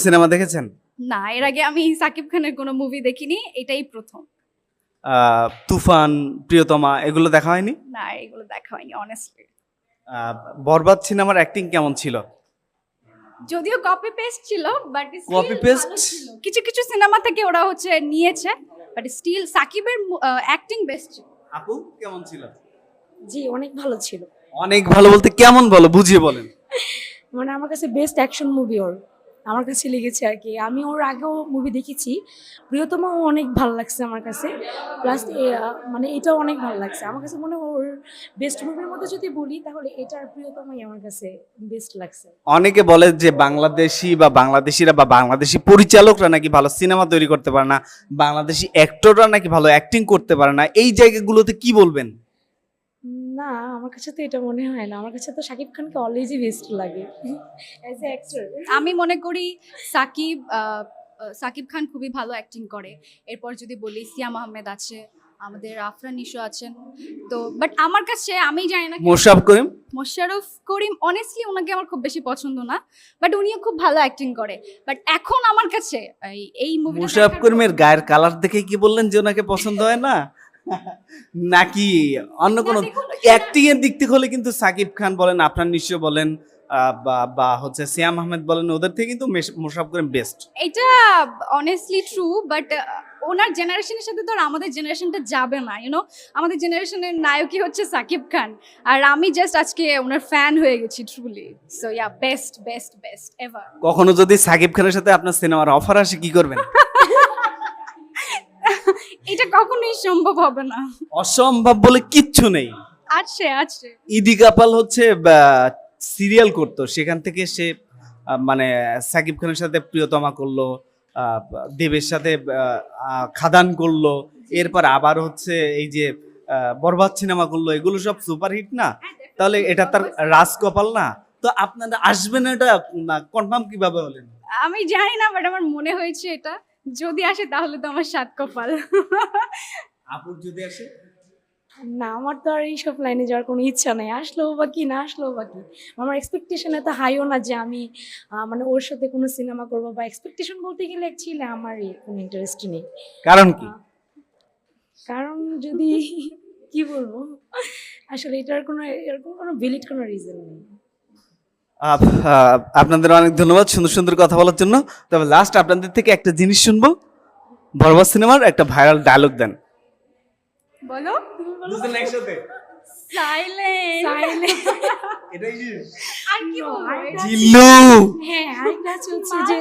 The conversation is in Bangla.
সিনেমা দেখেছেন? না, এর আগে আমি সাকিব খানের কোনো মুভি দেখিনি, এটাই প্রথম। তুফান, প্রিয়তমা এগুলো দেখা হয়নি? না, এগুলো দেখা হয়নি অনেস্টলি। আহ, বরবাদ সিনেমার অ্যাক্টিং কেমন ছিল? যদিও কপি পেস্ট ছিল, বাট Copy paste? কিছু কিছু সিনেমা থেকে ওরা নিয়েছে, বাট স্টিল সাকিবের অ্যাক্টিং বেস্ট ছিল। আপু কেমন ছিল? জি, অনেক ভালো ছিল। অনেক ভালো বলতে কেমন বলো, বুঝিয়ে বলেন। মানে আমার কাছে বেস্ট অ্যাকশন মুভি ওর আমার কাছে লেগেছে আর কি। আমি ওর আগেও মুভি দেখেছি, প্রিয়তমাও অনেক ভালো লাগছে আমার কাছে। প্লাস মানে এটাও অনেক ভালো লাগছে আমার কাছে। মনে হয় ওর বেস্ট মুভির মধ্যে যদি বলি তাহলে এটা আর প্রিয়তমাই আমার কাছে বেস্ট লাগছে। অনেকে বলে যে বাংলাদেশি বা বাংলাদেশিরা বা বাংলাদেশি পরিচালকরা নাকি ভালো সিনেমা তৈরি করতে পারে না, বাংলাদেশি অ্যাক্টররা নাকি ভালো অ্যাক্টিং করতে পারে না। এই জায়গাগুলোতে কি বলবেন? না, আমার কাছে তো এটা মনে হয় না। আমার কাছে তো শাকিব খানকে অলওয়েজই বেস্ট লাগে অ্যাজ এ অ্যাক্টর। আমি মনে করি সাকিব খান খুবই ভালো অ্যাক্টিং করে। এরপর যদি বলি সিয়াম আহমেদ আছে, আমাদের আফরান নিশো আছেন। তো বাট আমার কাছে আমি জানি না মোশাররফ করিম? মোশাররফ করিম অনেস্টলি ওনাকে আমার খুব বেশি পছন্দ না, বাট উনিও খুব ভালো অ্যাক্টিং করে। বাট এখন আমার কাছে এই মুভি মোশাররফ করিমের গায়ের কালার দেখে কি বললেন যে ওনাকে পছন্দ হয় না? নাকি অন্য কোনো অ্যাক্টিং এর দিক থেকে হলে কিন্তু সাকিব খান বলেন, আপনার নিশ্চয় বলেন, বা হচ্ছে সিয়াম আহমেদ বলেন, ওদের থেকে কিন্তু মোশাররফ করিম বেস্ট। এটা অনেস্টলি ট্রু, বাট ওনার জেনারেশনের সাথে তো আর আমাদের জেনারেশনটা যাবে না, আমাদের জেনারেশনের নায়কই হচ্ছে সাকিব খান, আর আমি জাস্ট আজকে ওনার ফ্যান হয়ে গেছি truly. So yeah, best best best ever. কখনো যদি সাকিব খানের সাথে আপনার সিনেমার অফার আসে কি করবেন? এটা কখনোই সম্ভব হবে না। অসম্ভব বলে কিচ্ছু নেই। আছে আছে। ইদি কাপাল হচ্ছে সিরিয়াল করতো, সেখান থেকে সে মানে সাকিব খানের সাথে প্রিয়তমা করলো, আহ, দেবের সাথে খাদান করলো, এরপর আবার হচ্ছে এই যে বরবাদ সিনেমা করলো। এগুলো সব সুপারহিট না? তাহলে এটা তার রাজকপাল না? তো আপনারা আসবেন এটা কনফার্ম কিভাবে হলেন? আমি জানি না, বাট আমার মনে হয়েছে এটা যদি আসে তাহলে তো আমার সাত কপাল। আপুর যদি আসে? না, আমার তো আর এইসব লাইনে যাওয়ার কোনো ইচ্ছা নেই। আসলেও বা কি, না আসলেও বা কি। আমার এক্সপেকটেশন এত হাইও না যে আমি মানে ওর সাথে কোনো সিনেমা করবো। বা এক্সপেকটেশন বলতে গেলে অ্যাকচুয়ালি আমার কোনো ইন্টারেস্ট নেই। কারণ কি? কারণ যদি কি বলবো, আসলে এটার কোনো এরকম কোনো ভ্যালিড কোনো রিজন নেই। আপনাদের অনেক ধন্যবাদ সুন্দর সুন্দর কথা বলার জন্য। তবে লাস্ট আপনাদের থেকে একটা জিনিস শুনবো, বরবাদ সিনেমার একটা ভাইরাল ডায়লগ দেন। বলো। দুজন একসাথে। সাইলেন্ট। এটাই আর কি বলবো? জিল্লু। হ্যাঁ, আরেকটা হচ্ছে যে